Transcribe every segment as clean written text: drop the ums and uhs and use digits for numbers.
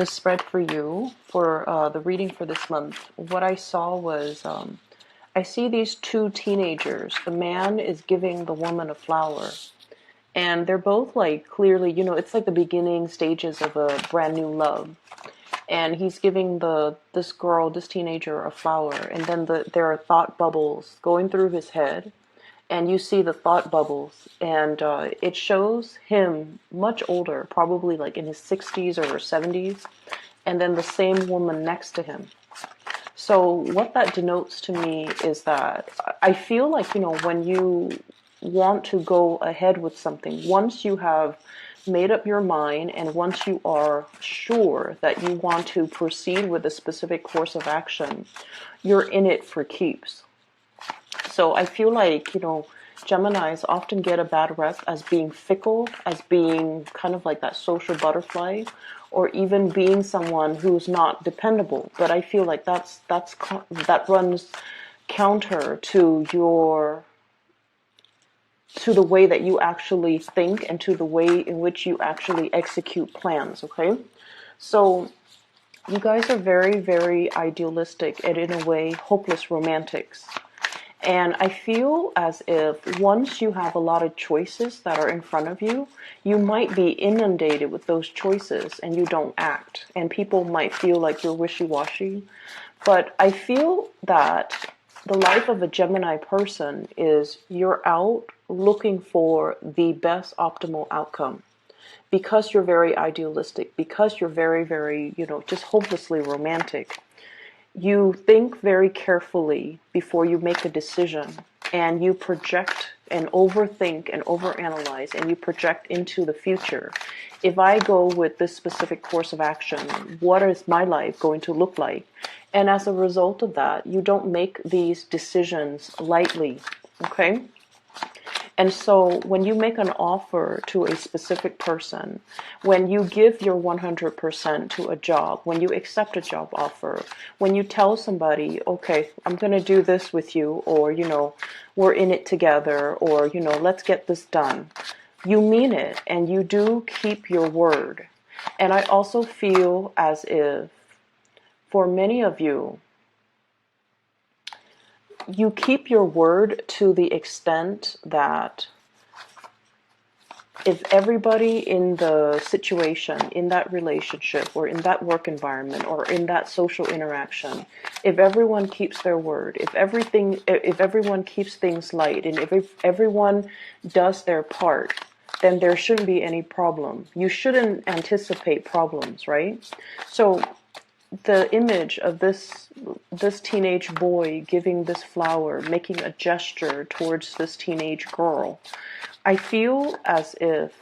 The spread for you for the reading for this month, what I saw was I see these two teenagers. The man is giving the woman a flower, and they're both like clearly, it's like the beginning stages of a brand new love. And he's giving this teenager a flower, and then there are thought bubbles going through his head, and you see the thought bubbles, and it shows him much older, probably like in his 60s or 70s, and then the same woman next to him. So what that denotes to me is that I feel like, when you want to go ahead with something, once you have made up your mind and once you are sure that you want to proceed with a specific course of action, you're in it for keeps. So I feel like, Geminis often get a bad rep as being fickle, as being kind of like that social butterfly, or even being someone who's not dependable. But I feel like that runs counter to the way that you actually think and to the way in which you actually execute plans, okay? So you guys are very, very idealistic and in a way hopeless romantics. And I feel as if once you have a lot of choices that are in front of you, you might be inundated with those choices and you don't act. And people might feel like you're wishy-washy. But I feel that the life of a Gemini person is you're out looking for the best optimal outcome. Because you're very idealistic, because you're very, very, just hopelessly romantic, you think very carefully before you make a decision, and you project and overthink and overanalyze, and you project into the future. If I go with this specific course of action, what is my life going to look like? And as a result of that, you don't make these decisions lightly, okay? And so when you make an offer to a specific person, when you give your 100% to a job, when you accept a job offer, when you tell somebody, okay, I'm going to do this with you, or, we're in it together, or, let's get this done, you mean it and you do keep your word. And I also feel as if for many of you, you keep your word to the extent that if everybody in the situation, in that relationship, or in that work environment, or in that social interaction, if everyone keeps their word, if everyone keeps things light, and if everyone does their part, then there shouldn't be any problem. You shouldn't anticipate problems, right? So the image of this teenage boy giving this flower, making a gesture towards this teenage girl, I feel as if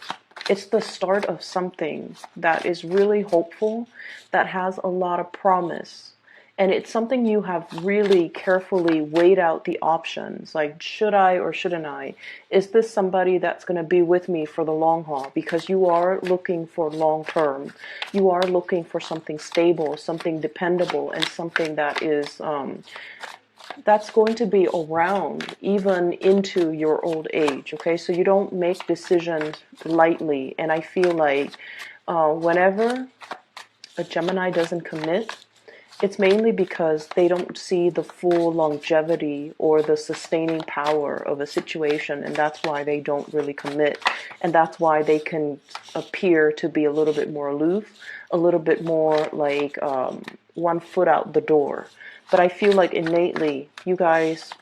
it's the start of something that is really hopeful, that has a lot of promise. And it's something you have really carefully weighed out the options, like should I or shouldn't I? Is this somebody that's going to be with me for the long haul? Because you are looking for long term. You are looking for something stable, something dependable, and something that is that's going to be around even into your old age, okay? So you don't make decisions lightly. And I feel like whenever a Gemini doesn't commit, it's mainly because they don't see the full longevity or the sustaining power of a situation, and that's why they don't really commit. And that's why they can appear to be a little bit more aloof, a little bit more like one foot out the door. But I feel like innately you guys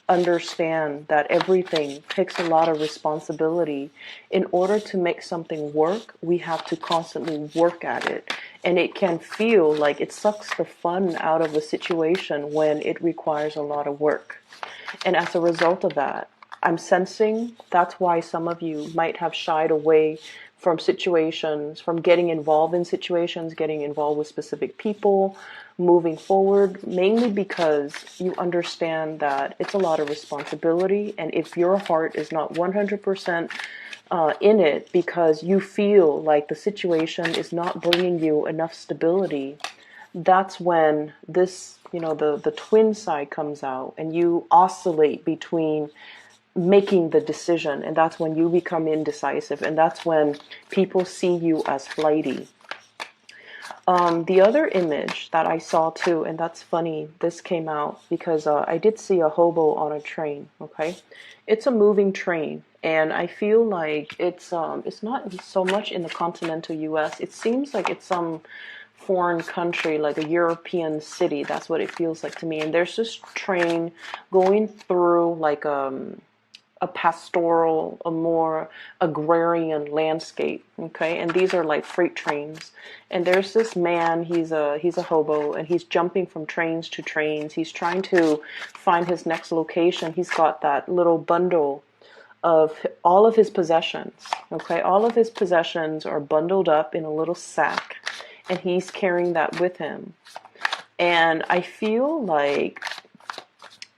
understand that everything takes a lot of responsibility. In order to make something work, we have to constantly work at it. And it can feel like it sucks the fun out of the situation when it requires a lot of work. And as a result of that, I'm sensing that's why some of you might have shied away from situations, from getting involved in situations, getting involved with specific people, moving forward, mainly because you understand that it's a lot of responsibility. And if your heart is not 100% in it because you feel like the situation is not bringing you enough stability, that's when this, the twin side comes out and you oscillate between making the decision, and that's when you become indecisive, and that's when people see you as flighty. The other image that I saw too, and that's funny, this came out because I did see a hobo on a train, okay? It's a moving train, and I feel like it's not so much in the continental US. It seems like it's some foreign country, like a European city. That's what it feels like to me. And there's this train going through like a pastoral, a more agrarian landscape, okay? And these are like freight trains. And there's this man, he's a hobo, and he's jumping from trains to trains. He's trying to find his next location. He's got that little bundle of all of his possessions, okay? All of his possessions are bundled up in a little sack, and he's carrying that with him. And I feel like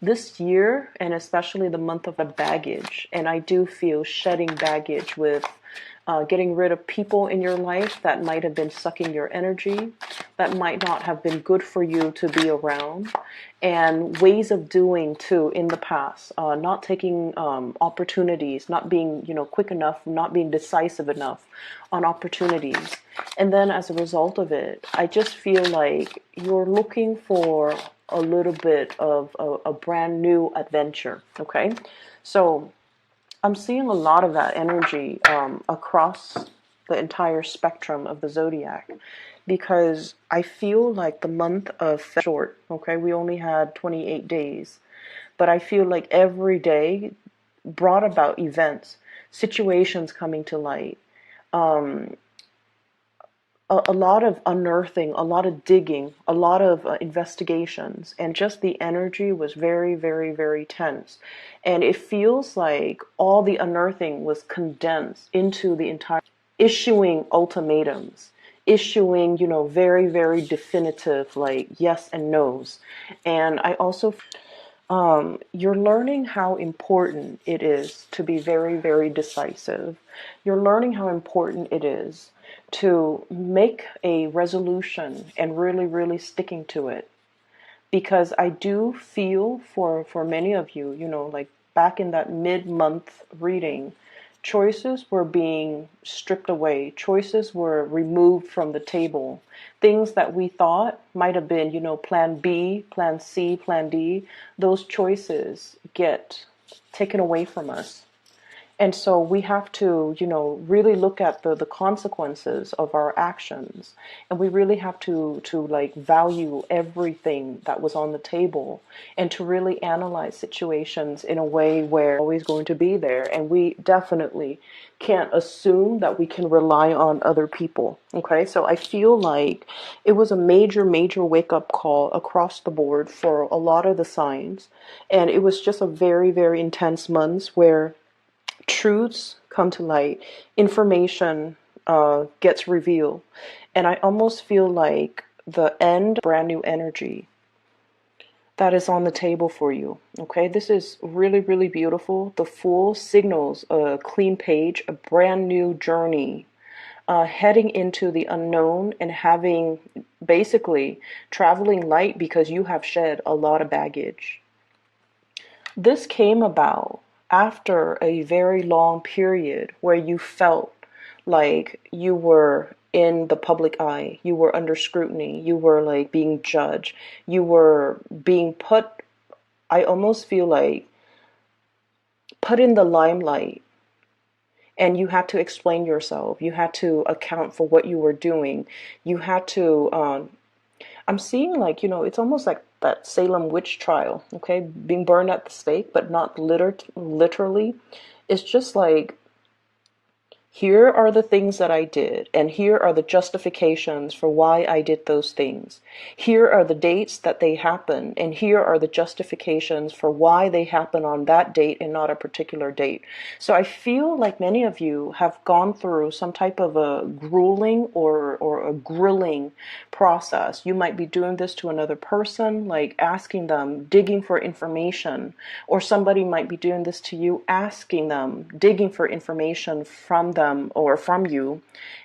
this year, and especially the month of the baggage, and I do feel shedding baggage with getting rid of people in your life that might have been sucking your energy, that might not have been good for you to be around, and ways of doing too in the past, not taking opportunities, not being quick enough, not being decisive enough on opportunities. And then as a result of it, I just feel like you're looking for a little bit of a brand new adventure, okay? So I'm seeing a lot of that energy across the entire spectrum of the zodiac, because I feel like the month of February short, okay? We only had 28 days, but I feel like every day brought about events, situations coming to light, a lot of unearthing, a lot of digging, a lot of investigations, and just the energy was very, very, very tense. And it feels like all the unearthing was condensed into the entire issuing ultimatums, issuing, very, very definitive, like yes and no's. And I also you're learning how important it is to be very, very decisive. You're learning how important it is to make a resolution and really, really sticking to it. Because I do feel for many of you, like back in that mid-month reading, choices were being stripped away. Choices were removed from the table. Things that we thought might have been, plan B, plan C, plan D, those choices get taken away from us. And so we have to, really look at the consequences of our actions. And we really have to like value everything that was on the table, and to really analyze situations in a way where we're always going to be there. And we definitely can't assume that we can rely on other people. Okay, so I feel like it was a major, major wake up call across the board for a lot of the signs. And it was just a very, very intense month where truths come to light, information gets revealed, and I almost feel like the end, brand new energy that is on the table for you. Okay, this is really, really beautiful. The Fool signals a clean page, a brand new journey, heading into the unknown, and having basically traveling light because you have shed a lot of baggage. This came about after a very long period where you felt like you were in the public eye, you were under scrutiny, you were like being judged, you were being put, I almost feel like, put in the limelight. And you had to explain yourself. You had to account for what you were doing. You had to, I'm seeing like, it's almost like that Salem witch trial, okay? Being burned at the stake, but not literally. It's just like, here are the things that I did, and here are the justifications for why I did those things. Here are the dates that they happened, and here are the justifications for why they happen on that date and not a particular date. So I feel like many of you have gone through some type of a grueling or a grilling process. You might be doing this to another person, like asking them, digging for information, or somebody might be doing this to you, asking them, digging for information from them or from you.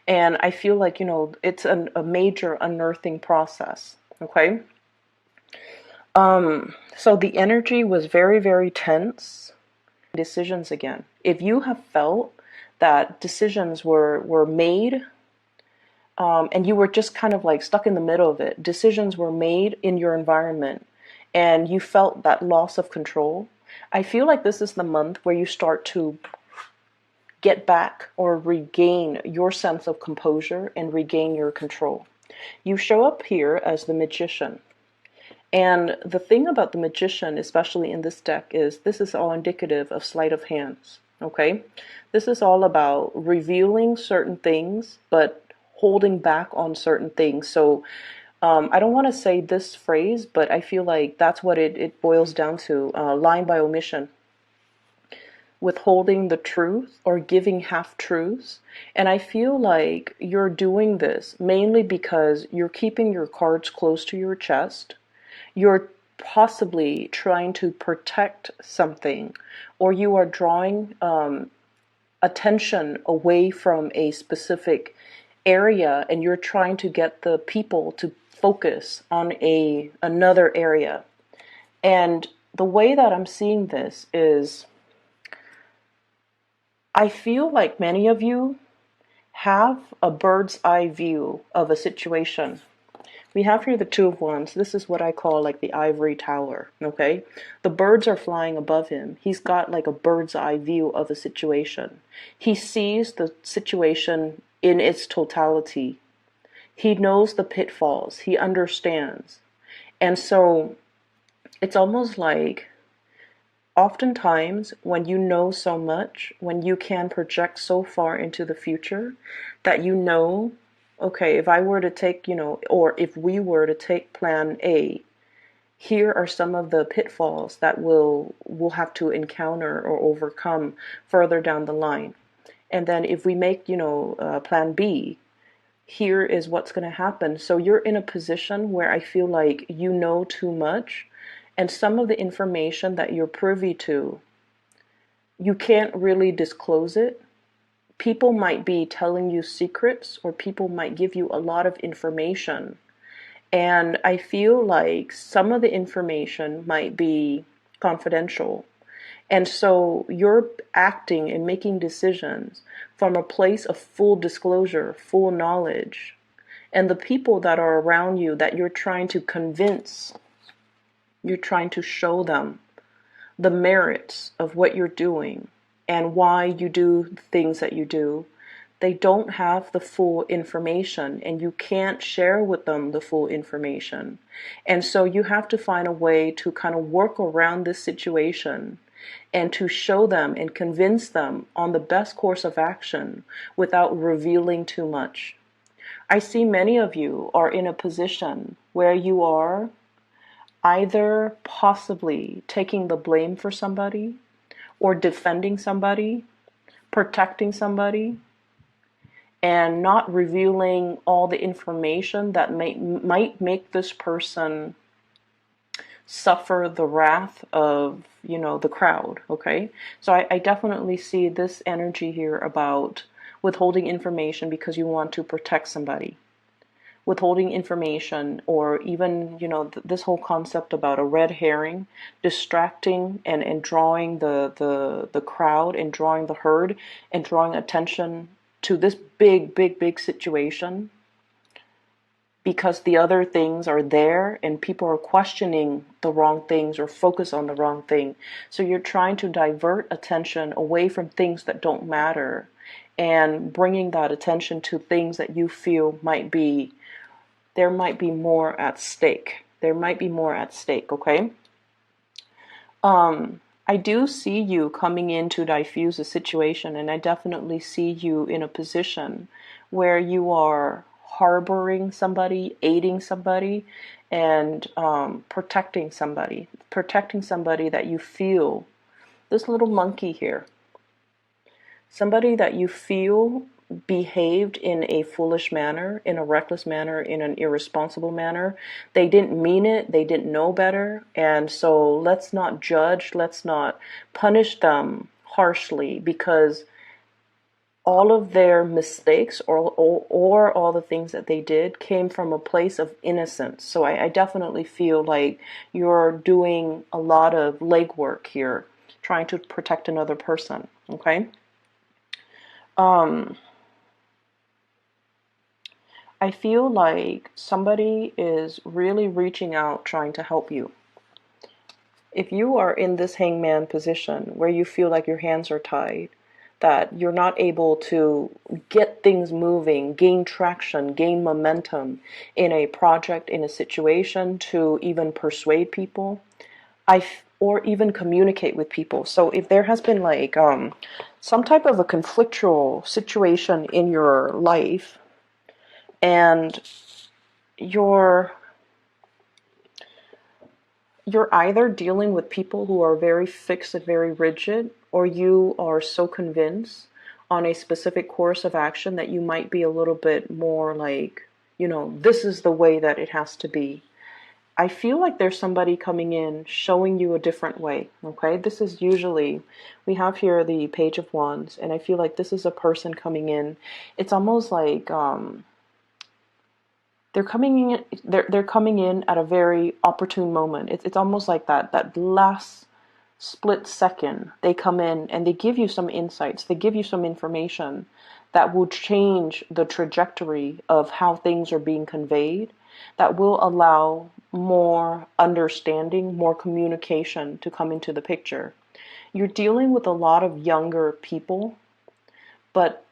And I feel like, it's a major unearthing process. Okay. So the energy was very, very tense. Decisions again. If you have felt that decisions were made and you were just kind of like stuck in the middle of it. Decisions were made in your environment and you felt that loss of control. I feel like this is the month where you start to get back or regain your sense of composure and regain your control. You show up here as the magician. And the thing about the magician, especially in this deck, is this is all indicative of sleight of hands. Okay? This is all about revealing certain things, but holding back on certain things. So I don't want to say this phrase, but I feel like that's what it boils down to, lying by omission, withholding the truth or giving half truths. And I feel like you're doing this mainly because you're keeping your cards close to your chest. You're possibly trying to protect something, or you are drawing attention away from a specific area, and you're trying to get the people to focus on another area. And the way that I'm seeing this is, I feel like many of you have a bird's eye view of a situation. We have here the Two of Wands. This is what I call like the ivory tower, okay? The birds are flying above him. He's got like a bird's eye view of a situation. He sees the situation in its totality. He knows the pitfalls. He understands. And so it's almost like oftentimes when you know so much, when you can project so far into the future that you know, okay, if I were to take, or if we were to take plan A, here are some of the pitfalls that we'll have to encounter or overcome further down the line. And then if we make, plan B, here is what's going to happen. So you're in a position where I feel like you know too much, and some of the information that you're privy to, you can't really disclose it. People might be telling you secrets, or people might give you a lot of information. And I feel like some of the information might be confidential. And so you're acting and making decisions from a place of full disclosure, full knowledge. And the people that are around you that you're trying to convince, you're trying to show them the merits of what you're doing and why you do things that you do, they don't have the full information, and you can't share with them the full information. And so you have to find a way to kind of work around this situation and to show them and convince them on the best course of action without revealing too much. I see many of you are in a position where you are either possibly taking the blame for somebody, or defending somebody, protecting somebody, and not revealing all the information that might make this person suffer the wrath of, the crowd, okay? So I definitely see this energy here about withholding information because you want to protect somebody. Withholding information, or even, this whole concept about a red herring, distracting and drawing the crowd and drawing the herd and drawing attention to this big situation because the other things are there and people are questioning the wrong things or focus on the wrong thing. So you're trying to divert attention away from things that don't matter and bringing that attention to things that you feel there might be more at stake. There might be more at stake, okay? I do see you coming in to diffuse a situation, and I definitely see you in a position where you are harboring somebody, aiding somebody, and protecting somebody that you feel, this little monkey here, somebody that you feel behaved in a foolish manner, in a reckless manner, in an irresponsible manner. They didn't mean it, they didn't know better, and so let's not judge, let's not punish them harshly, because all of their mistakes or all the things that they did came from a place of innocence. So I definitely feel like you're doing a lot of legwork here, trying to protect another person, okay? I feel like somebody is really reaching out, trying to help you. If you are in this hangman position where you feel like your hands are tied, that you're not able to get things moving, gain traction, gain momentum in a project, in a situation, to even persuade people, or even communicate with people. So if there has been like some type of a conflictual situation in your life, and you're either dealing with people who are very fixed and very rigid, or you are so convinced on a specific course of action that you might be a little bit more like, this is the way that it has to be. I feel like there's somebody coming in showing you a different way, okay? This is usually, we have here the Page of Wands, and I feel like this is a person coming in. It's almost like they're coming in at a very opportune moment. It's almost like that last split second they come in and they give you some insights, they give you some information that will change the trajectory of how things are being conveyed, that will allow more understanding, more communication to come into the picture. You're dealing with a lot of younger people, but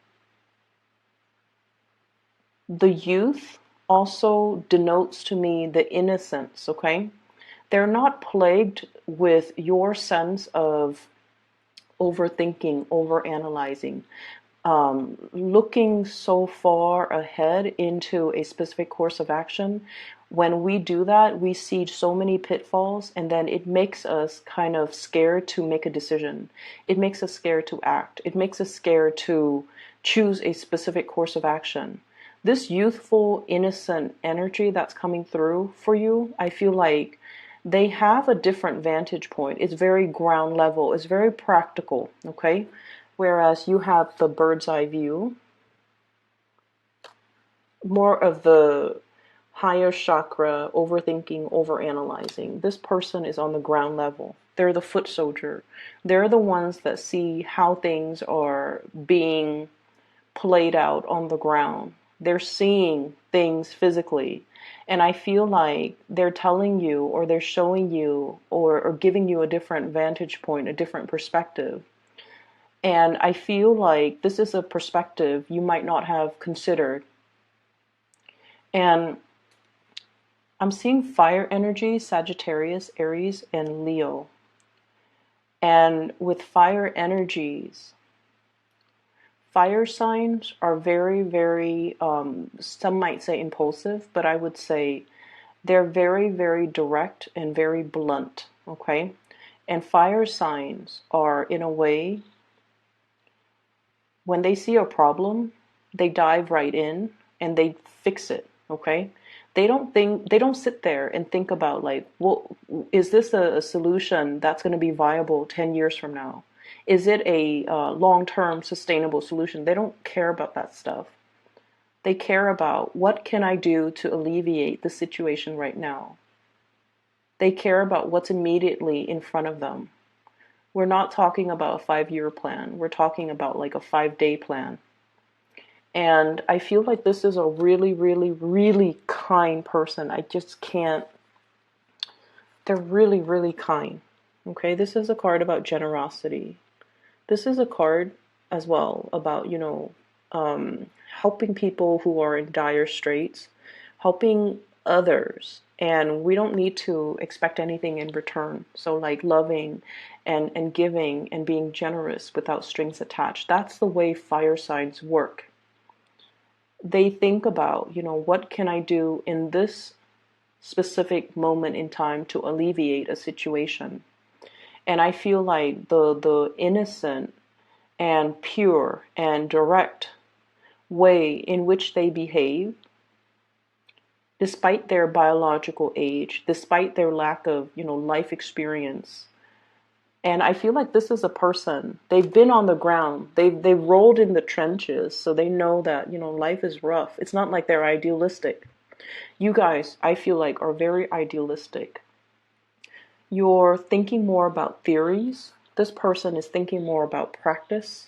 the youth also denotes to me the innocence, okay? They're not plagued with your sense of overthinking, overanalyzing, looking so far ahead into a specific course of action. When we do that, we see so many pitfalls, and then it makes us kind of scared to make a decision. It makes us scared to act. It makes us scared to choose a specific course of action. This youthful, innocent energy that's coming through for you, I feel like they have a different vantage point. It's very ground level. It's very practical, okay? Whereas you have the bird's eye view, more of the higher chakra, overthinking, overanalyzing. This person is on the ground level. They're the foot soldier. They're the ones that see how things are being played out on the ground. They're seeing things physically. And I feel like they're telling you, or they're showing you, or giving you a different vantage point, a different perspective. And I feel like this is a perspective you might not have considered. And I'm seeing fire energy, Sagittarius, Aries, and Leo. And with fire energies, fire signs are very, very, some might say impulsive, but I would say they're very, very direct and very blunt, okay? And fire signs are, in a way, when they see a problem, they dive right in and they fix it, okay? They don't sit there and think about like, well, is this a solution that's going to be viable 10 years from now? Is it a long-term sustainable solution? They don't care about that stuff. They care about, what can I do to alleviate the situation right now? They care about what's immediately in front of them. We're not talking about a 5-year plan. We're talking about like a 5-day plan. And I feel like this is a really, really, really kind person. I just can't. They're really, really kind. Okay, this is a card about generosity. This is a card as well about, helping people who are in dire straits, helping others. And we don't need to expect anything in return. So like loving and giving and being generous without strings attached. That's the way fire signs work. They think about, what can I do in this specific moment in time to alleviate a situation? And I feel like the innocent and pure and direct way in which they behave, despite their biological age, despite their lack of, life experience. And I feel like this is a person, they've been on the ground, they've rolled in the trenches, so they know that, life is rough. It's not like they're idealistic. You guys, I feel like, are very idealistic. You're thinking more about theories. This person is thinking more about practice.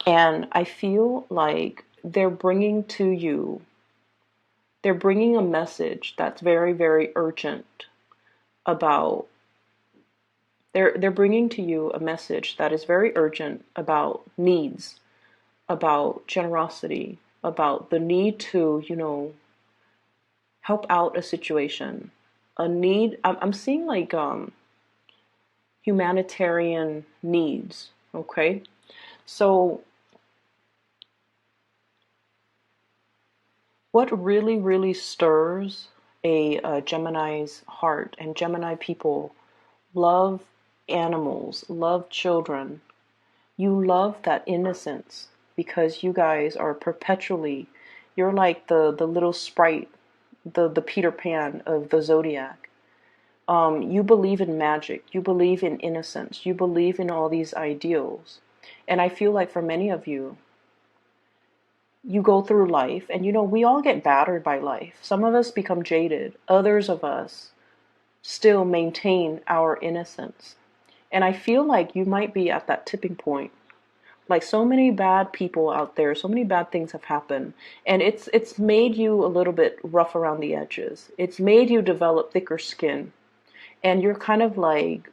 And I feel like they're bringing to you They're bringing a message that's very, very urgent about, they're bringing to you a message that is very urgent about needs, about generosity, about the need to, help out a situation, a need. I'm seeing like humanitarian needs. Okay, so what really, really stirs a Gemini's heart, and Gemini people love animals, love children. You love that innocence because you guys are perpetually, you're like the little sprite, the Peter Pan of the zodiac. You believe in magic, you believe in innocence, you believe in all these ideals. And I feel like for many of you, you go through life and we all get battered by life. Some of us become jaded, others of us still maintain our innocence. And I feel like you might be at that tipping point. Like so many bad people out there, so many bad things have happened, and it's made you a little bit rough around the edges. It's made you develop thicker skin, and you're kind of like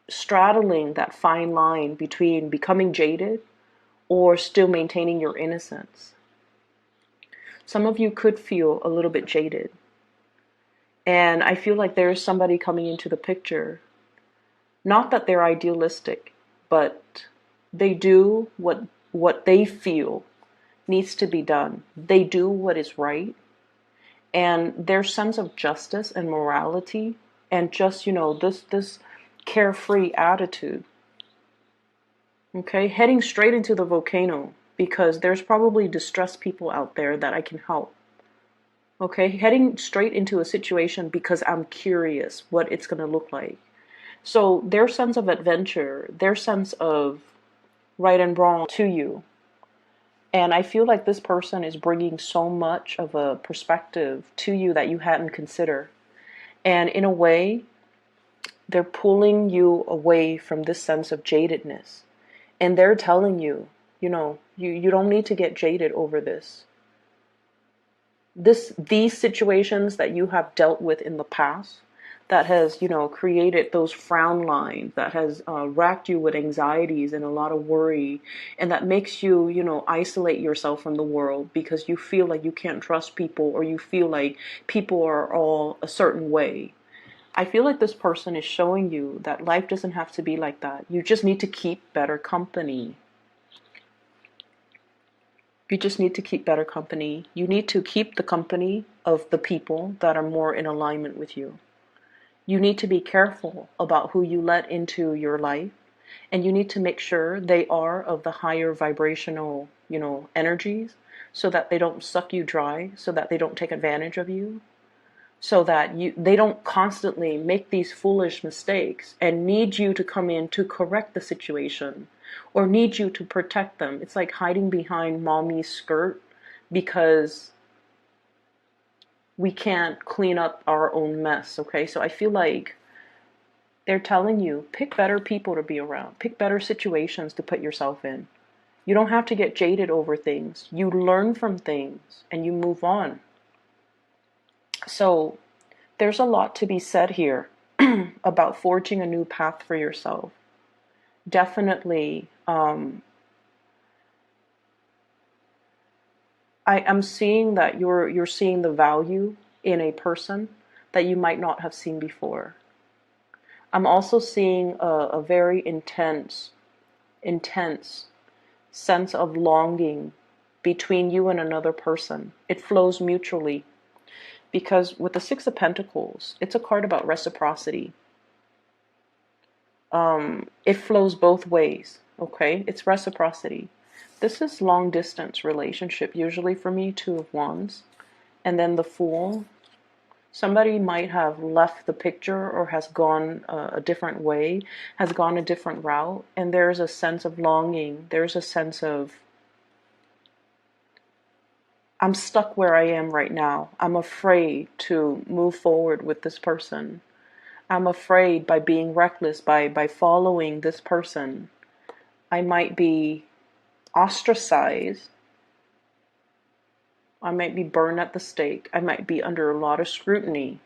straddling that fine line between becoming jaded or still maintaining your innocence. Some of you could feel a little bit jaded, and I feel like there's somebody coming into the picture. Not that they're idealistic, but they do what they feel needs to be done. They do what is right, and their sense of justice and morality, and just this carefree attitude. Okay, heading straight into the volcano because there's probably distressed people out there that I can help. Okay, heading straight into a situation because I'm curious what it's going to look like. So their sense of adventure, their sense of right and wrong to you. And I feel like this person is bringing so much of a perspective to you that you hadn't considered. And in a way, they're pulling you away from this sense of jadedness. And they're telling you, you don't need to get jaded over this. These situations that you have dealt with in the past, that has, created those frown lines, that has racked you with anxieties and a lot of worry, and that makes you, isolate yourself from the world because you feel like you can't trust people, or you feel like people are all a certain way. I feel like this person is showing you that life doesn't have to be like that. You just need to keep better company. You just need to keep better company. You need to keep the company of the people that are more in alignment with you. You need to be careful about who you let into your life, and you need to make sure they are of the higher vibrational, energies, so that they don't suck you dry, so that they don't take advantage of you, so that they don't constantly make these foolish mistakes and need you to come in to correct the situation or need you to protect them. It's like hiding behind mommy's skirt because we can't clean up our own mess, okay? So I feel like they're telling you, pick better people to be around, pick better situations to put yourself in. You don't have to get jaded over things. You learn from things and you move on. So there's a lot to be said here about forging a new path for yourself. Definitely, I'm seeing that you're seeing the value in a person that you might not have seen before. I'm also seeing a very intense sense of longing between you and another person. It flows mutually because with the Six of Pentacles, it's a card about reciprocity. It flows both ways, okay? It's reciprocity. This is long distance relationship, usually for me, Two of Wands. And then the Fool. Somebody might have left the picture or has gone a different way, has gone a different route. And there's a sense of longing. There's a sense of, I'm stuck where I am right now. I'm afraid to move forward with this person. I'm afraid by being reckless, by following this person, I might be ostracized I might be burned at the stake. I might be under a lot of scrutiny.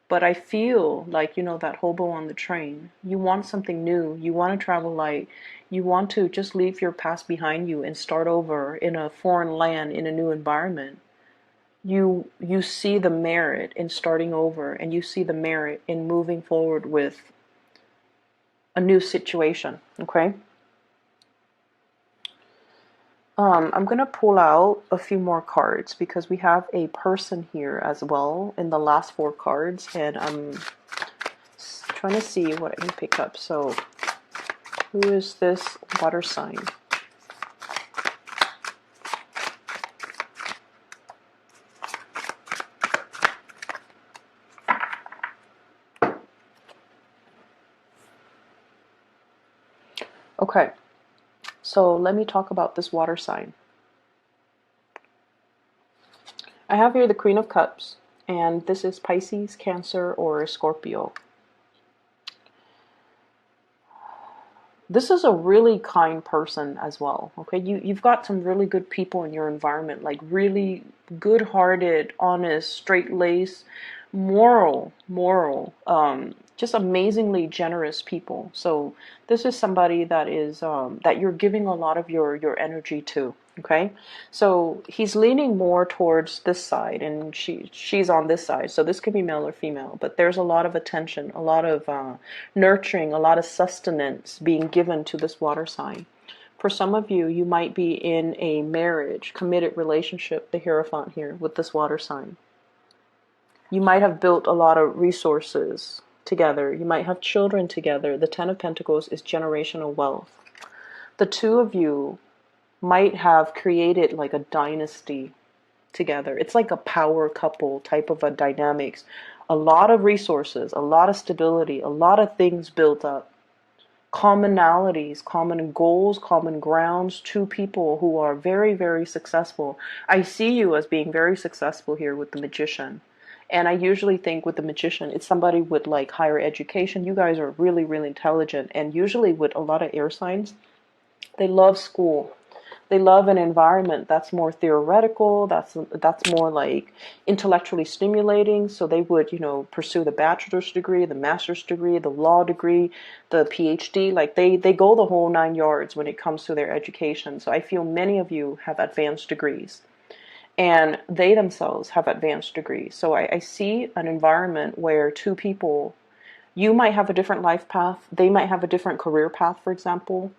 But I feel like, that hobo on the train. You want something new. You want to travel light. You want to just leave your past behind you and start over in a foreign land, in a new environment. You see the merit in starting over, and you see the merit in moving forward with a new situation, okay? I'm gonna pull out a few more cards because we have a person here as well in the last 4 cards, and I'm trying to see what I can pick up. So, who is this water sign? Okay, so let me talk about this water sign. I have here the Queen of Cups, and this is Pisces, Cancer, or Scorpio. This is a really kind person as well, okay? You've got some really good people in your environment, like really good-hearted, honest, straight-laced, moral, just amazingly generous people. So this is somebody that is that you're giving a lot of your energy to, okay? So he's leaning more towards this side, and she's on this side. So this could be male or female, but there's a lot of attention, a lot of nurturing, a lot of sustenance being given to this water sign. For some of you, you might be in a marriage, committed relationship, the Hierophant here, with this water sign. You might have built a lot of resources together. You might have children together. The Ten of Pentacles is generational wealth. The two of you might have created like a dynasty together. It's like a power couple type of a dynamics. A lot of resources, a lot of stability, a lot of things built up. Commonalities, common goals, common grounds, two people who are very, very successful. I see you as being very successful here with the Magician. And I usually think with the Magician, it's somebody with like higher education. You guys are really, really intelligent. And usually with a lot of air signs, they love school. They love an environment that's more theoretical, that's more like intellectually stimulating. So they would, pursue the bachelor's degree, the master's degree, the law degree, the PhD. Like they go the whole 9 yards when it comes to their education. So I feel many of you have advanced degrees. And they themselves have advanced degrees. So I see an environment where two people, you might have a different life path, they might have a different career path, for example.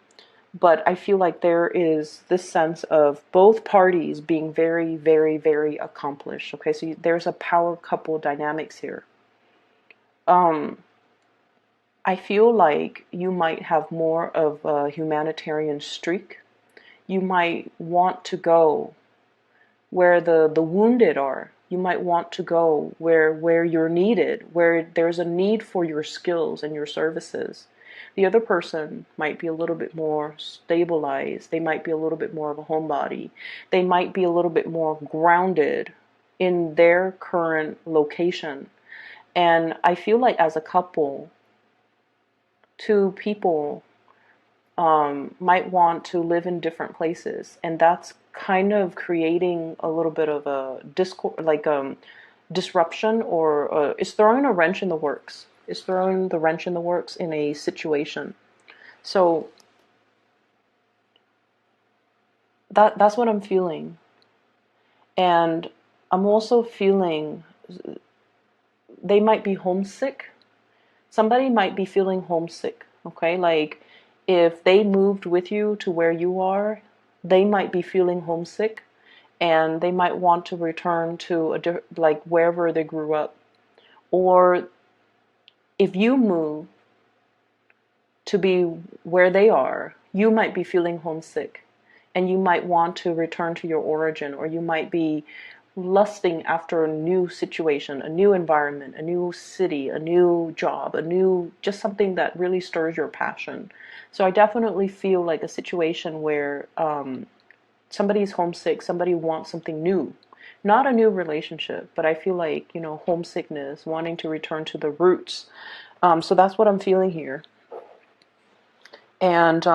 But I feel like there is this sense of both parties being very, very, very accomplished. Okay, so there's a power couple dynamics here. I feel like you might have more of a humanitarian streak. You might want to go where the wounded are. You might want to go where you're needed, where there's a need for your skills and your services. The other person might be a little bit more stabilized. They might be a little bit more of a homebody. They might be a little bit more grounded in their current location. And I feel like as a couple, two people might want to live in different places, and that's kind of creating a little bit of a disruption, or it's throwing a wrench in the works. It's throwing the wrench in the works in a situation. So that's what I'm feeling, and I'm also feeling they might be homesick. Somebody might be feeling homesick. Okay, like if they moved with you to where you are, they might be feeling homesick, and they might want to return to like wherever they grew up. Or if you move to be where they are, you might be feeling homesick, and you might want to return to your origin, or you might be lusting after a new situation, a new environment, a new city, a new job, just something that really stirs your passion. So I definitely feel like a situation where somebody's homesick, somebody wants something new. Not a new relationship, but I feel like, homesickness, wanting to return to the roots. So that's what I'm feeling here. And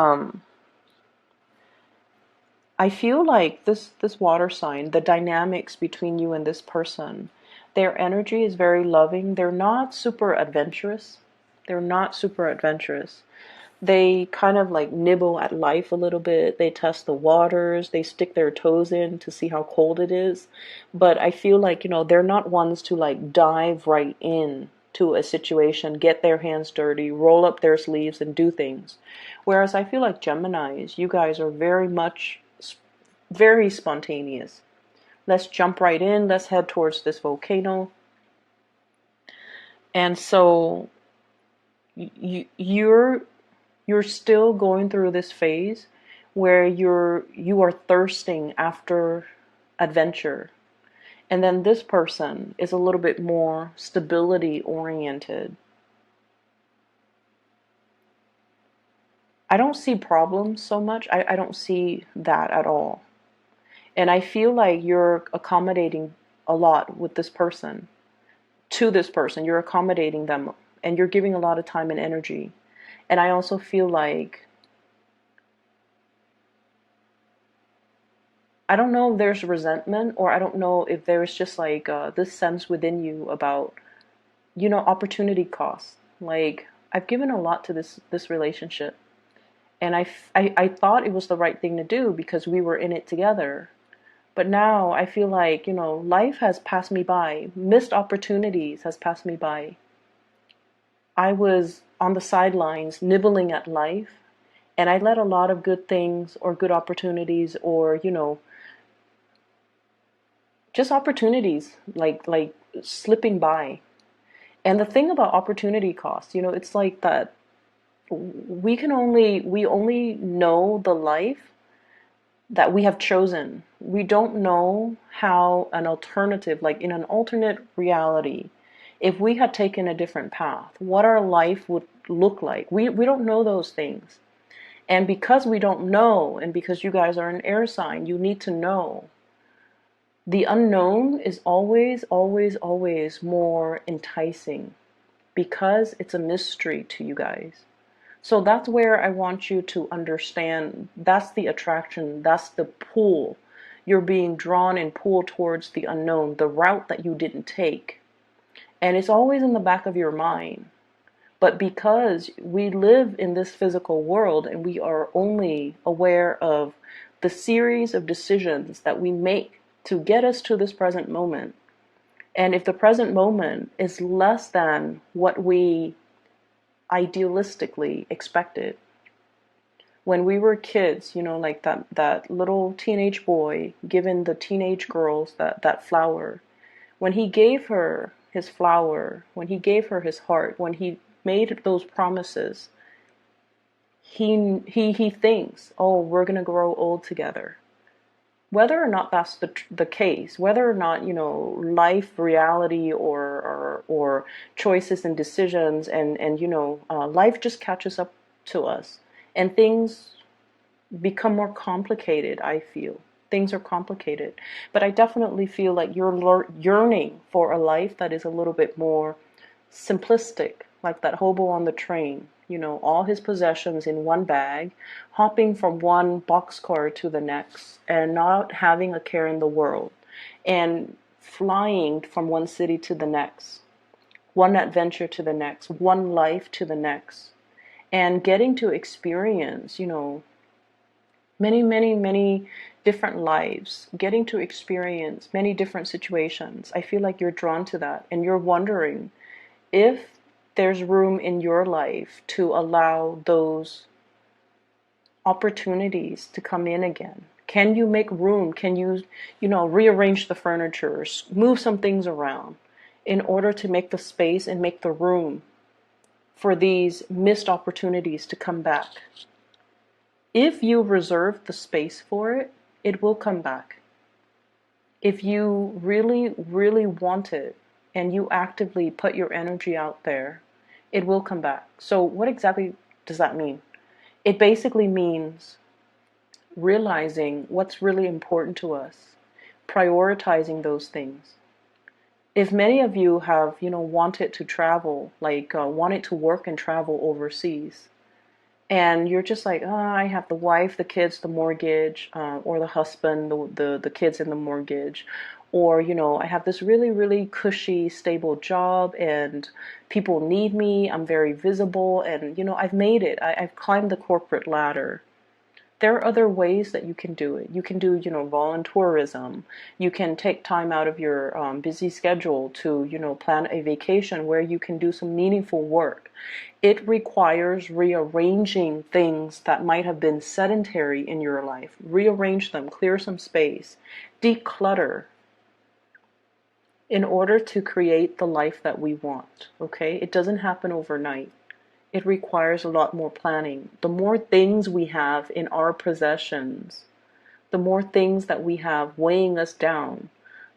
I feel like this water sign, the dynamics between you and this person, their energy is very loving. They're not super adventurous. They're not super adventurous. They kind of like nibble at life a little bit. They test the waters. They stick their toes in to see how cold it is. But I feel like, they're not ones to like dive right in to a situation, get their hands dirty, roll up their sleeves and do things. Whereas I feel like Geminis, you guys are very spontaneous. Let's jump right in. Let's head towards this volcano. And so you're still going through this phase where you are thirsting after adventure. And then this person is a little bit more stability oriented. I don't see problems so much. I don't see that at all. And I feel like you're accommodating a lot with this person, to this person. You're accommodating them and you're giving a lot of time and energy. And I also feel like, I don't know if there's resentment, or I don't know if there's just like this sense within you about, opportunity cost. Like, I've given a lot to this relationship. And I thought it was the right thing to do because we were in it together. But now I feel like, life has passed me by. Missed opportunities has passed me by. I was on the sidelines nibbling at life, and I let a lot of good things or good opportunities or, just opportunities like slipping by. And the thing about opportunity cost, it's like that we only know the life that we have chosen. We don't know how an alternative, like in an alternate reality, if we had taken a different path, what our life would look like. We don't know those things. And because we don't know, and because you guys are an air sign, you need to know. The unknown is always, always, always more enticing because it's a mystery to you guys. So that's where I want you to understand, that's the attraction, that's the pull. You're being drawn and pulled towards the unknown, the route that you didn't take. And it's always in the back of your mind. But because we live in this physical world and we are only aware of the series of decisions that we make to get us to this present moment, and if the present moment is less than what we idealistically expected. When we were kids, like that little teenage boy giving the teenage girls that flower. When he gave her his flower, when he gave her his heart, when he made those promises, he thinks, oh, we're gonna grow old together. Whether or not that's the case, whether or not, life, reality, or choices and decisions and life just catches up to us and things become more complicated, I feel. Things are complicated. But I definitely feel like you're yearning for a life that is a little bit more simplistic, like that hobo on the train. All his possessions in one bag, hopping from one boxcar to the next, and not having a care in the world, and flying from one city to the next, one adventure to the next, one life to the next, and getting to experience, many, many, many different lives, getting to experience many different situations. I feel like you're drawn to that, and you're wondering if there's room in your life to allow those opportunities to come in again. Can you make room? Can you, rearrange the furniture, move some things around in order to make the space and make the room for these missed opportunities to come back? If you reserve the space for it, it will come back. If you really, really want it and you actively put your energy out there, it will come back. So what exactly does that mean? It basically means realizing what's really important to us, prioritizing those things. If many of you have, wanted to travel, like wanted to work and travel overseas, And you're just like, oh, I have the wife, the kids, the mortgage, or the husband, the kids and the mortgage. Or, I have this really, really cushy, stable job and people need me. I'm very visible and, I've made it. I've climbed the corporate ladder. There are other ways that you can do it. You can do, volunteerism. You can take time out of your busy schedule to, plan a vacation where you can do some meaningful work. It requires rearranging things that might have been sedentary in your life. Rearrange them, clear some space, declutter in order to create the life that we want. Okay? It doesn't happen overnight. It requires a lot more planning. The more things we have in our possessions, the more things that we have weighing us down,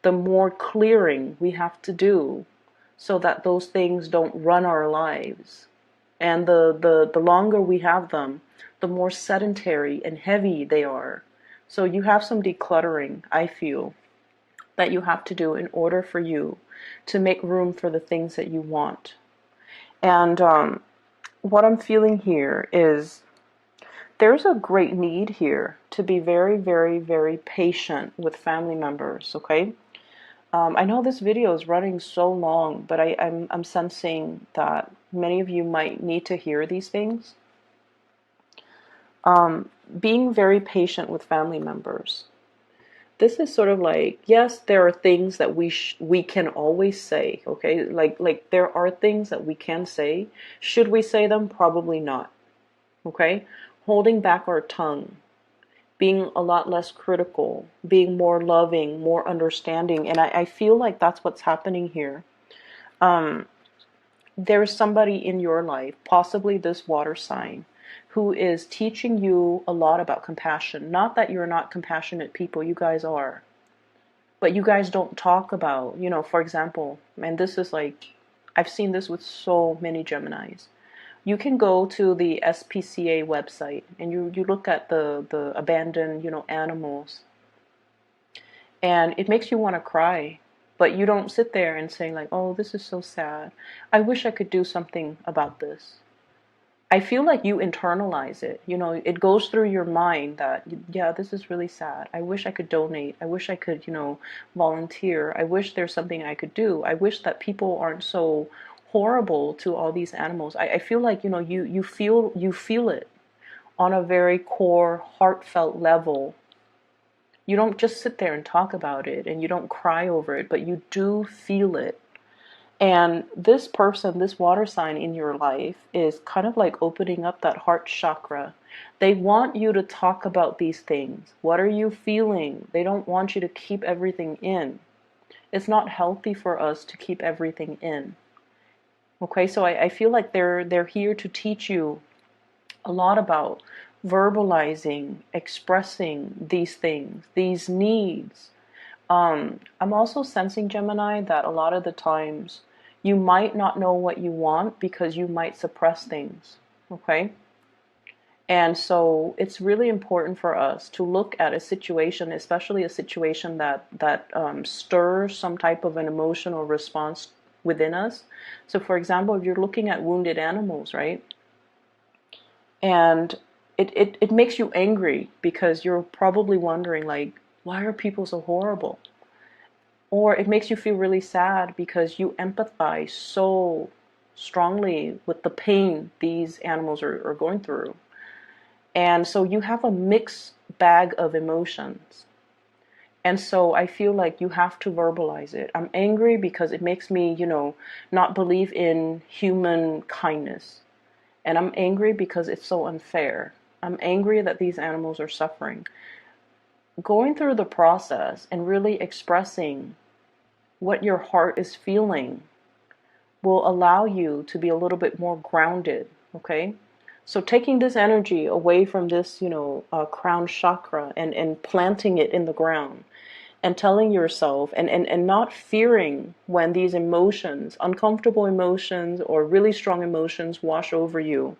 the more clearing we have to do so that those things don't run our lives. And the longer we have them, the more sedentary and heavy they are. So you have some decluttering, I feel, that you have to do in order for you to make room for the things that you want. And what I'm feeling here is there's a great need here to be very, very, very patient with family members, okay? I know this video is running so long, but I'm sensing that many of you might need to hear these things. Being very patient with family members. This is sort of like, yes, there are things that we can always say, okay? Like there are things that we can say. Should we say them? Probably not, okay? Holding back our tongue, being a lot less critical, being more loving, more understanding. And I feel like that's what's happening here. There's somebody in your life, possibly this water sign, who is teaching you a lot about compassion. Not that you're not compassionate people, you guys are. But you guys don't talk about, for example, and this is like, I've seen this with so many Geminis. You can go to the SPCA website and you look at the abandoned, animals, and it makes you want to cry. But you don't sit there and say like, oh, this is so sad. I wish I could do something about this. I feel like you internalize it. It goes through your mind that, yeah, this is really sad. I wish I could donate. I wish I could, volunteer. I wish there's something I could do. I wish that people aren't so horrible to all these animals. I feel like, you feel it on a very core, heartfelt level. You don't just sit there and talk about it and you don't cry over it, but you do feel it. And this person, this water sign in your life is kind of like opening up that heart chakra. They want you to talk about these things. What are you feeling? They don't want you to keep everything in. It's not healthy for us to keep everything in. Okay, so I feel like they're here to teach you a lot about verbalizing, expressing these things, these needs. I'm also sensing, Gemini, that a lot of the times you might not know what you want because you might suppress things, okay? And so it's really important for us to look at a situation, especially a situation that stirs some type of an emotional response within us. So for example, if you're looking at wounded animals, right? And it makes you angry because you're probably wondering like, why are people so horrible? Or it makes you feel really sad because you empathize so strongly with the pain these animals are going through. And so you have a mixed bag of emotions. And so I feel like you have to verbalize it. I'm angry because it makes me, not believe in human kindness. And I'm angry because it's so unfair. I'm angry that these animals are suffering. Going through the process and really expressing what your heart is feeling will allow you to be a little bit more grounded, okay? So taking this energy away from this, crown chakra and planting it in the ground and telling yourself and not fearing when these emotions, uncomfortable emotions or really strong emotions wash over you.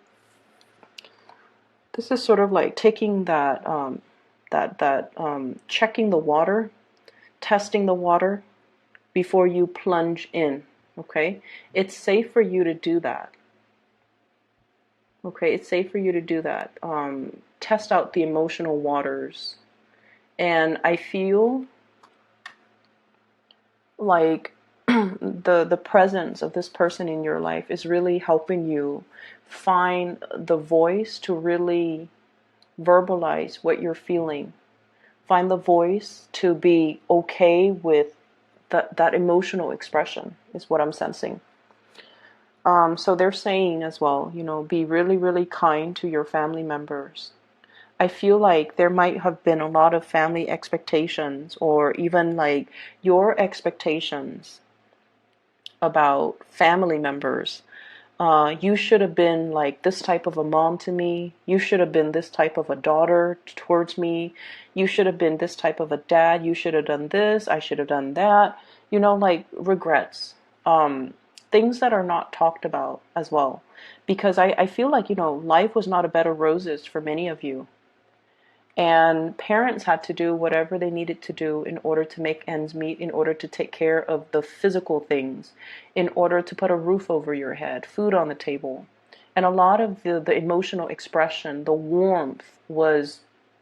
This is sort of like taking that, checking the water, testing the water, before you plunge in, okay? It's safe for you to do that. Okay, it's safe for you to do that. Test out the emotional waters. And I feel like the presence of this person in your life is really helping you find the voice to really verbalize what you're feeling. Find the voice to be okay with that emotional expression is what I'm sensing. So they're saying as well, be really, really kind to your family members. I feel like there might have been a lot of family expectations, or even like your expectations about family members. You should have been like this type of a mom to me. You should have been this type of a daughter towards me. You should have been this type of a dad. You should have done this. I should have done that. Like regrets. Things that are not talked about as well. Because I feel like, life was not a bed of roses for many of you. And parents had to do whatever they needed to do in order to make ends meet, in order to take care of the physical things, in order to put a roof over your head, food on the table. And a lot of the emotional expression, the warmth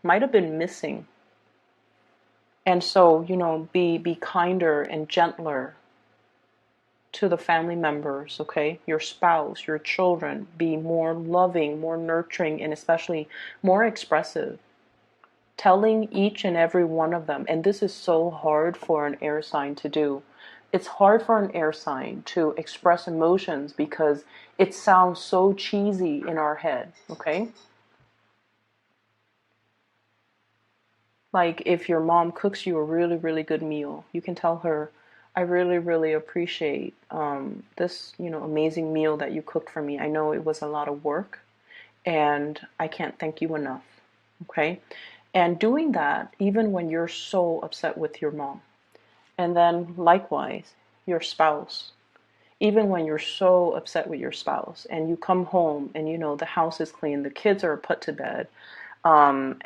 might have been missing. And so, be kinder and gentler to the family members, okay? Your spouse, your children. Be more loving, more nurturing, and especially more expressive. Telling each and every one of them, and this is so hard for an air sign to do. It's hard for an air sign to express emotions because it sounds so cheesy in our head, okay? Like if your mom cooks you a really, really good meal, you can tell her, I really, really appreciate this, amazing meal that you cooked for me. I know it was a lot of work and I can't thank you enough, okay? And doing that even when you're so upset with your mom. And then likewise, your spouse. Even when you're so upset with your spouse and you come home and the house is clean, the kids are put to bed, and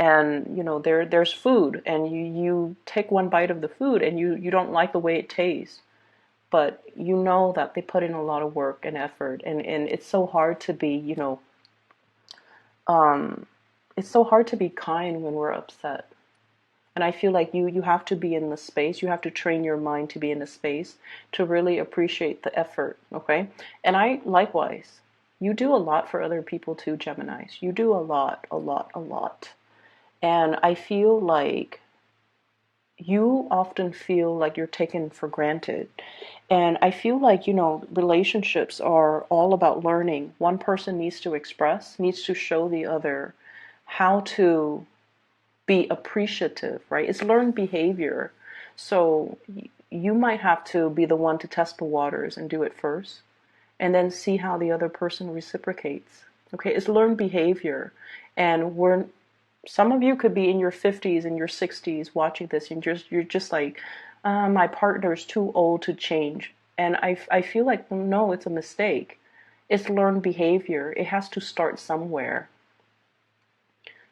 there's food and you take one bite of the food and you don't like the way it tastes. But you know that they put in a lot of work and effort, and it's so hard to be, it's so hard to be kind when we're upset. And I feel like you have to be in the space. You have to train your mind to be in the space to really appreciate the effort, okay? And I, likewise, you do a lot for other people too, Geminis. You do a lot, a lot, a lot. And I feel like you often feel like you're taken for granted. And I feel like, relationships are all about learning. One person needs to express, needs to show the other how to be appreciative, right? It's learned behavior. So you might have to be the one to test the waters and do it first, and then see how the other person reciprocates. Okay, it's learned behavior. And some of you could be in your 50s and your 60s watching this, and you're just like, my partner's too old to change. And I feel like, no, it's a mistake. It's learned behavior. It has to start somewhere.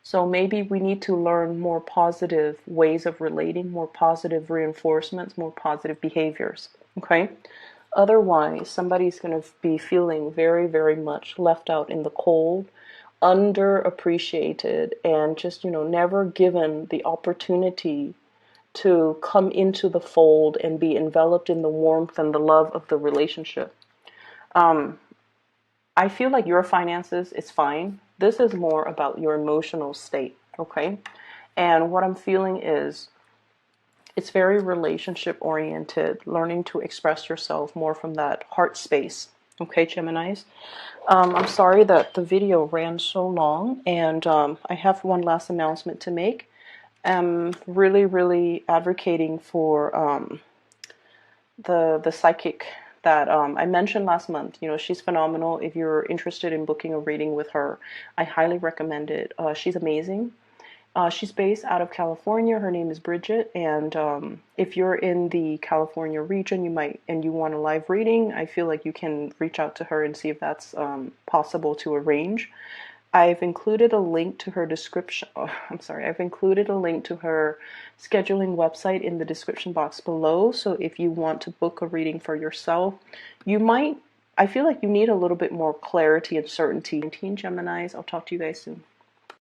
So maybe we need to learn more positive ways of relating, more positive reinforcements, more positive behaviors, okay? Otherwise, somebody's going to be feeling very, very much left out in the cold, underappreciated, and just, never given the opportunity to come into the fold and be enveloped in the warmth and the love of the relationship. I feel like your finances is fine. This is more about your emotional state, okay? And what I'm feeling is it's very relationship oriented, learning to express yourself more from that heart space, okay, Geminis? I'm sorry that the video ran so long, and I have one last announcement to make. I'm really, really advocating for the psychic that I mentioned last month. She's phenomenal. If you're interested in booking a reading with her, I highly recommend it. She's amazing. She's based out of California. Her name is Bridget, and if you're in the California region, you want a live reading, I feel like you can reach out to her and see if that's possible to arrange. I've included a link to her description. Oh, I'm sorry. I've included a link to her scheduling website in the description box below. So if you want to book a reading for yourself, you might I feel like you need a little bit more clarity and certainty. 19 Geminis, I'll talk to you guys soon.